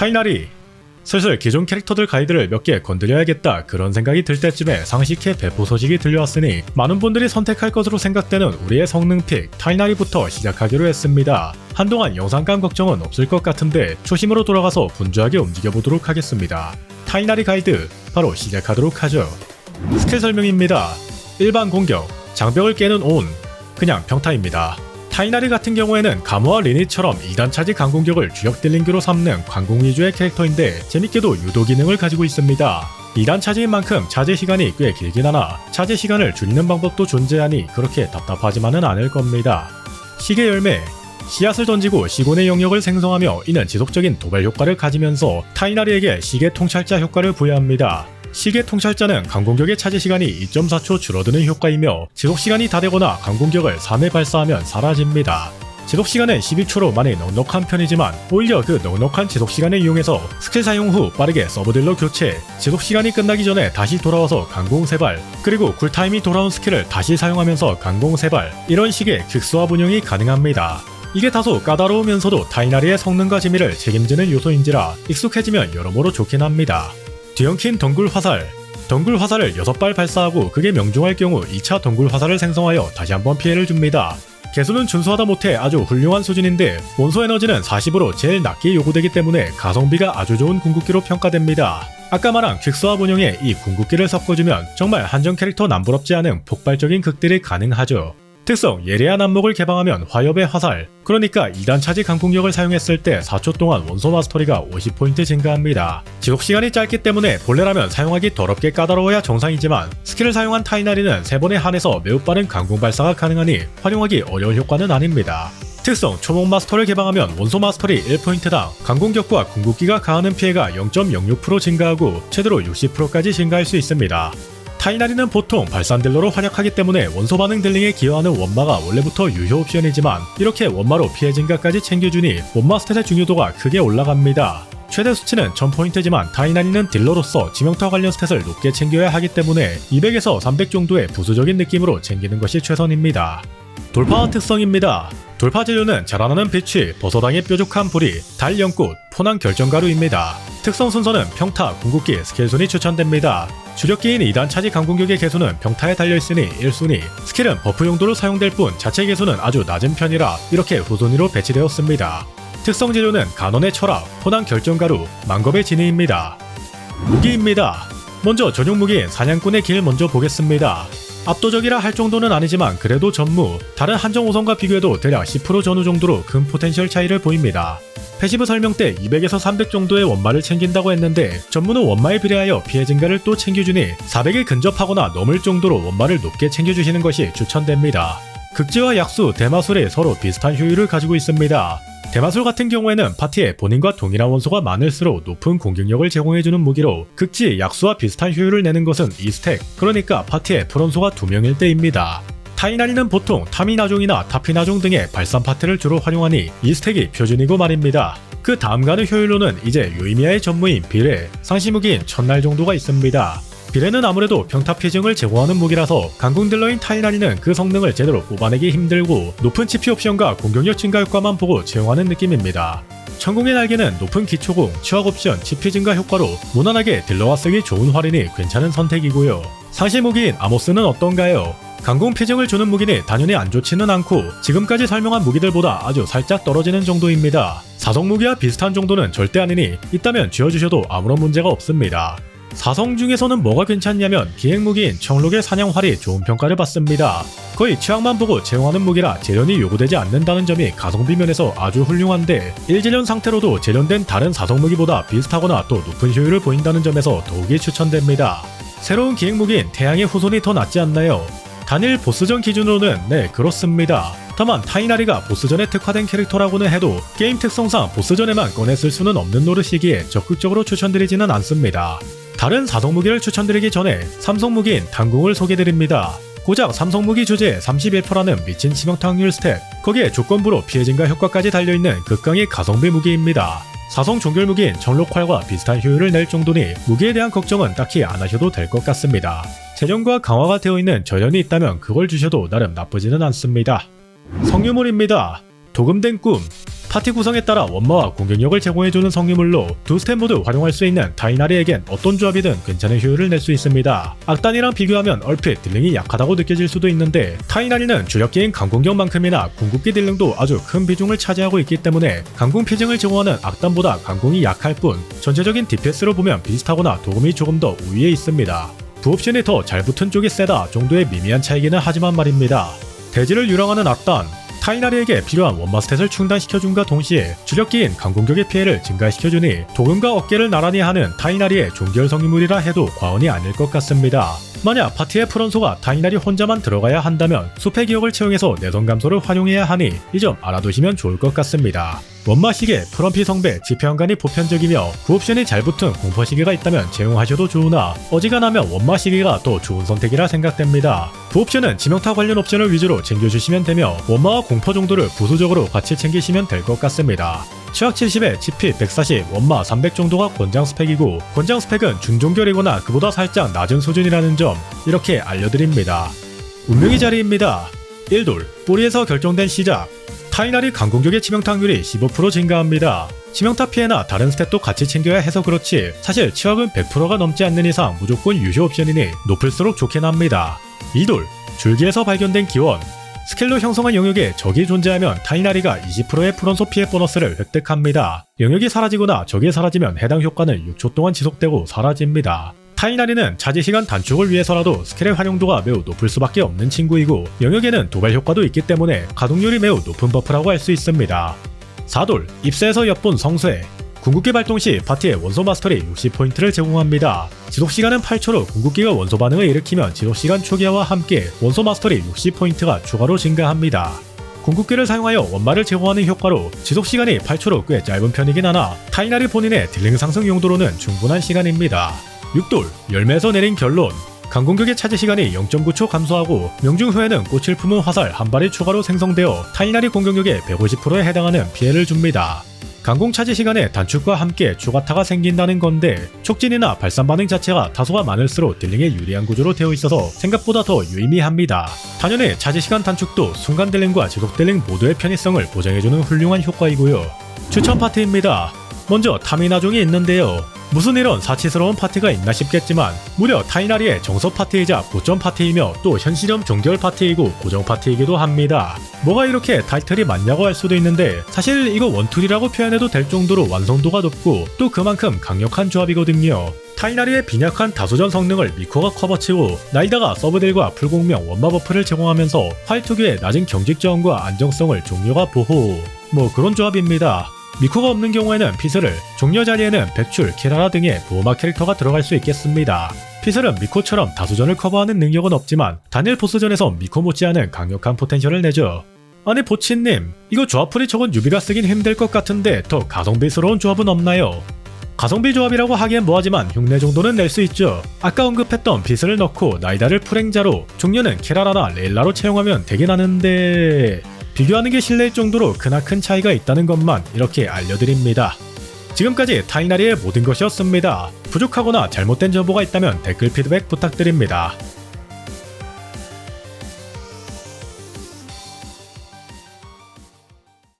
타이나리. 슬슬 기존 캐릭터들 가이드를 몇 개 건드려야겠다 그런 생각이 들 때쯤에 상식해 배포 소식이 들려왔으니 많은 분들이 선택할 것으로 생각되는 우리의 성능픽 타이나리부터 시작하기로 했습니다. 한동안 영상감 걱정은 없을 것 같은데 초심으로 돌아가서 분주하게 움직여보도록 하겠습니다. 타이나리 가이드 바로 시작하도록 하죠. 스킬 설명입니다. 일반 공격, 장벽을 깨는 온, 그냥 평타입니다. 타이나리 같은 경우에는 가무와 리니처럼 2단 차지 강공격을 주력 딜링기로 삼는 관공 위주의 캐릭터인데 재밌게도 유도 기능을 가지고 있습니다. 2단 차지인 만큼 차지 시간이 꽤 길긴 하나 차지 시간을 줄이는 방법도 존재하니 그렇게 답답하지만은 않을 겁니다. 시계 열매. 씨앗을 던지고 시곤의 영역을 생성하며 이는 지속적인 도발 효과를 가지면서 타이나리에게 시계 통찰자 효과를 부여합니다. 시계 통찰자는 강공격의 차지 시간이 2.4초 줄어드는 효과이며 지속시간이 다 되거나 강공격을 3회 발사하면 사라집니다. 지속시간은 12초로 많이 넉넉한 편이지만 오히려 그 넉넉한 지속시간을 이용해서 스킬 사용 후 빠르게 서브딜러 교체, 지속시간이 끝나기 전에 다시 돌아와서 강공 3발, 그리고 쿨타임이 돌아온 스킬을 다시 사용하면서 강공 3발, 이런 식의 극소화 운영이 가능합니다. 이게 다소 까다로우면서도 타이나리의 성능과 재미를 책임지는 요소인지라 익숙해지면 여러모로 좋긴 합니다. 뒤엉킨 덩굴 화살. 덩굴 화살을 6발 발사하고 그게 명중할 경우 2차 덩굴 화살을 생성하여 다시 한번 피해를 줍니다. 개수는 준수하다 못해 아주 훌륭한 수준인데 원소 에너지는 40으로 제일 낮게 요구되기 때문에 가성비가 아주 좋은 궁극기로 평가됩니다. 아까 말한 퀵스와 본용에 이 궁극기를 섞어주면 정말 한정 캐릭터 남부럽지 않은 폭발적인 극딜이 가능하죠. 특성, 예리한 안목을 개방하면 화엽의 화살, 그러니까 2단 차지 강공격을 사용했을 때 4초 동안 원소 마스터리가 50포인트 증가합니다. 지속시간이 짧기 때문에 본래라면 사용하기 더럽게 까다로워야 정상이지만 스킬을 사용한 타이나리는 3번에 한해서 매우 빠른 강공 발사가 가능하니 활용하기 어려운 효과는 아닙니다. 특성, 초목 마스터를 개방하면 원소 마스터리 1포인트당 강공격과 궁극기가 가하는 피해가 0.06% 증가하고 최대로 60%까지 증가할 수 있습니다. 타이나리는 보통 발산 딜러로 활약하기 때문에 원소 반응 딜링에 기여하는 원마가 원래부터 유효 옵션이지만 이렇게 원마로 피해 증가까지 챙겨주니 원마 스탯의 중요도가 크게 올라갑니다. 최대 수치는 1000포인트지만 타이나리는 딜러로서 지명타 관련 스탯을 높게 챙겨야 하기 때문에 200에서 300 정도의 부수적인 느낌으로 챙기는 것이 최선입니다. 돌파 특성입니다. 돌파 재료는 자라나는 빛이, 버섯왕의 뾰족한 뿌리, 달 연꽃, 포난 결정가루입니다. 특성 순서는 평타, 궁극기, 스킬 순이 추천됩니다. 주력기인 2단 차지 강공격의 개수는 평타에 달려있으니 1순위, 스킬은 버프 용도로 사용될 뿐 자체 개수는 아주 낮은 편이라 이렇게 후순위로 배치되었습니다. 특성 재료는 간원의 철학, 포난 결정가루, 망겁의 진해입니다. 무기입니다. 먼저 전용 무기인 사냥꾼의 길 먼저 보겠습니다. 압도적이라 할 정도는 아니지만 그래도 전무, 다른 한정 5성과 비교해도 대략 10% 전후 정도로 큰 포텐셜 차이를 보입니다. 패시브 설명 때 200에서 300 정도의 원마를 챙긴다고 했는데 전무는 원마에 비례하여 피해 증가를 또 챙겨주니 400에 근접하거나 넘을 정도로 원마를 높게 챙겨주시는 것이 추천됩니다. 극지와 약수, 대마술이 서로 비슷한 효율을 가지고 있습니다. 대마술 같은 경우에는 파티에 본인과 동일한 원소가 많을수록 높은 공격력을 제공해주는 무기로 극지, 약수와 비슷한 효율을 내는 것은 2스택, 그러니까 파티에 풀원소가 2명일 때입니다. 타이나리는 보통 타미나종이나 타피나종 등의 발산 파트를 주로 활용하니 2스택이 표준이고 말입니다. 그 다음 가는 효율로는 이제 요이미아의 전무인 비레, 상시무기인 첫날 정도가 있습니다. 비레는 아무래도 평타 피증을 제공하는 무기라서 강궁딜러인 타이나리는 그 성능을 제대로 뽑아내기 힘들고 높은 치피 옵션과 공격력 증가 효과만 보고 채용하는 느낌입니다. 천궁의 날개는 높은 기초공, 치확 옵션, 치피 증가 효과로 무난하게 딜러와 쓰기 좋은 활인이 괜찮은 선택이고요. 상시 무기인 아모스는 어떤가요? 강공 피증을 주는 무기니 당연히 안 좋지는 않고 지금까지 설명한 무기들보다 아주 살짝 떨어지는 정도입니다. 사성 무기와 비슷한 정도는 절대 아니니 있다면 쥐어주셔도 아무런 문제가 없습니다. 사성 중에서는 뭐가 괜찮냐면 기획무기인 청록의 사냥활이 좋은 평가를 받습니다. 거의 취향만 보고 채용하는 무기라 재련이 요구되지 않는다는 점이 가성비 면에서 아주 훌륭한데 1재련 상태로도 재련된 다른 사성 무기보다 비슷하거나 또 높은 효율을 보인다는 점에서 더욱이 추천됩니다. 새로운 기획무기인 태양의 후손이 더 낫지 않나요? 단일 보스전 기준으로는 네, 그렇습니다. 다만 타이나리가 보스전에 특화된 캐릭터라고는 해도 게임 특성상 보스전에만 꺼냈을 수는 없는 노릇이기에 적극적으로 추천드리지는 않습니다. 다른 사성무기를 추천드리기 전에 삼성무기인 단궁을 소개드립니다. 고작 삼성무기 주제에 31%라는 미친 치명타 확률 스탯, 거기에 조건부로 피해 증가 효과까지 달려있는 극강의 가성비 무기입니다. 사성 종결무기인 정록활과 비슷한 효율을 낼 정도니 무기에 대한 걱정은 딱히 안 하셔도 될 것 같습니다. 재련과 강화가 되어 있는 저련이 있다면 그걸 주셔도 나름 나쁘지는 않습니다. 성유물입니다. 도금된 꿈. 파티 구성에 따라 원마와 공격력을 제공해주는 성유물로 두 스탯 모두 활용할 수 있는 타이나리에겐 어떤 조합이든 괜찮은 효율을 낼 수 있습니다. 악단이랑 비교하면 얼핏 딜링이 약하다고 느껴질 수도 있는데 타이나리는 주력기인 강공격만큼이나 궁극기 딜링도 아주 큰 비중을 차지하고 있기 때문에 강공 피증을 제공하는 악단보다 강공이 약할 뿐 전체적인 DPS로 보면 비슷하거나 도움이 조금 더 우위에 있습니다. 부옵션이 더 잘 붙은 쪽이 세다 정도의 미미한 차이기는 하지만 말입니다. 대지를 유랑하는 악단 타이나리에게 필요한 원마 스탯을 충당시켜준과 동시에 주력기인 강공격의 피해를 증가시켜주니 도금과 어깨를 나란히 하는 타이나리의 종결 성유물이라 해도 과언이 아닐 것 같습니다. 만약 파티의 프런소가 타이나리 혼자만 들어가야 한다면 숲의 기억을 채용해서 내성 감소를 활용해야 하니 이 점 알아두시면 좋을 것 같습니다. 원마 시계, 프럼피 성배, 지표현관이 보편적이며 구옵션이 잘 붙은 공포 시계가 있다면 채용하셔도 좋으나 어지간하면 원마 시계가 더 좋은 선택이라 생각됩니다. 부옵션은 지명타 관련 옵션을 위주로 챙겨주시면 되며 원마와 공포 정도를 부수적으로 같이 챙기시면 될 것 같습니다. 취약 70에 GP 140, 원마 300 정도가 권장 스펙이고 권장 스펙은 중종결이거나 그보다 살짝 낮은 수준이라는 점 이렇게 알려드립니다. 운명의 자리입니다. 1돌, 뿌리에서 결정된 시작. 타이나리 강공격의 치명타 확률이 15% 증가합니다. 치명타 피해나 다른 스탯도 같이 챙겨야 해서 그렇지 사실 치확은 100%가 넘지 않는 이상 무조건 유효 옵션이니 높을수록 좋긴 합니다. 2돌, 줄기에서 발견된 기원. 스킬로 형성한 영역에 적이 존재하면 타이나리가 20%의 프론소 피해 보너스를 획득합니다. 영역이 사라지거나 적이 사라지면 해당 효과는 6초 동안 지속되고 사라집니다. 타이나리는 차지시간 단축을 위해서라도 스킬의 활용도가 매우 높을 수밖에 없는 친구이고 영역에는 도발 효과도 있기 때문에 가동률이 매우 높은 버프라고 할 수 있습니다. 4돌, 입세에서 엿본 성쇠. 궁극기 발동 시 파티에 원소 마스터리 60포인트를 제공합니다. 지속시간은 8초로 궁극기가 원소 반응을 일으키면 지속시간 초기화와 함께 원소 마스터리 60포인트가 추가로 증가합니다. 궁극기를 사용하여 원마를 제공하는 효과로 지속시간이 8초로 꽤 짧은 편이긴 하나 타이나리 본인의 딜링 상승 용도로는 충분한 시간입니다. 6돌, 열매에서 내린 결론. 강공격의 차지 시간이 0.9초 감소하고 명중 후에는 꽃을 품은 화살 한 발이 추가로 생성되어 타이나리 공격력의 150%에 해당하는 피해를 줍니다. 강공 차지 시간의 단축과 함께 추가타가 생긴다는 건데 촉진이나 발산 반응 자체가 다소가 많을수록 딜링에 유리한 구조로 되어 있어서 생각보다 더 유의미합니다. 당연히 차지 시간 단축도 순간 딜링과 지속 딜링 모두의 편의성을 보장해주는 훌륭한 효과이고요. 추천 파티입니다. 먼저 타미나종이 있는데요. 무슨 이런 사치스러운 파티가 있나 싶겠지만 무려 타이나리의 정서 파티이자 고점 파티이며 또 현실형 종결 파티이고 고정 파티이기도 합니다. 뭐가 이렇게 타이틀이 많냐고 할 수도 있는데 사실 이거 원툴이라고 표현해도 될 정도로 완성도가 높고 또 그만큼 강력한 조합이거든요. 타이나리의 빈약한 다수전 성능을 미코가 커버치고 나이다가 서브딜과 풀공명 원마 버프를 제공하면서 화이트규의 낮은 경직 저항과 안정성을 종료가 보호 뭐 그런 조합입니다. 미코가 없는 경우에는 피슬을, 종료 자리에는 백출, 키라라 등의 보호막 캐릭터가 들어갈 수 있겠습니다. 피슬은 미코처럼 다수전을 커버하는 능력은 없지만 단일 보스전에서 미코 못지않은 강력한 포텐셜을 내죠. 아니 보치님, 이거 조합풀이 적은 유비가 쓰긴 힘들 것 같은데 더 가성비스러운 조합은 없나요? 가성비 조합이라고 하기엔 뭐하지만 흉내 정도는 낼 수 있죠. 아까 언급했던 피슬을 넣고 나이다를 풀행자로, 종료는 키라라나 레일라로 채용하면 되긴 하는데... 비교하는 게 실례일 정도로 크나큰 차이가 있다는 것만 이렇게 알려드립니다. 지금까지 타이나리의 모든 것이었습니다. 부족하거나 잘못된 정보가 있다면 댓글 피드백 부탁드립니다.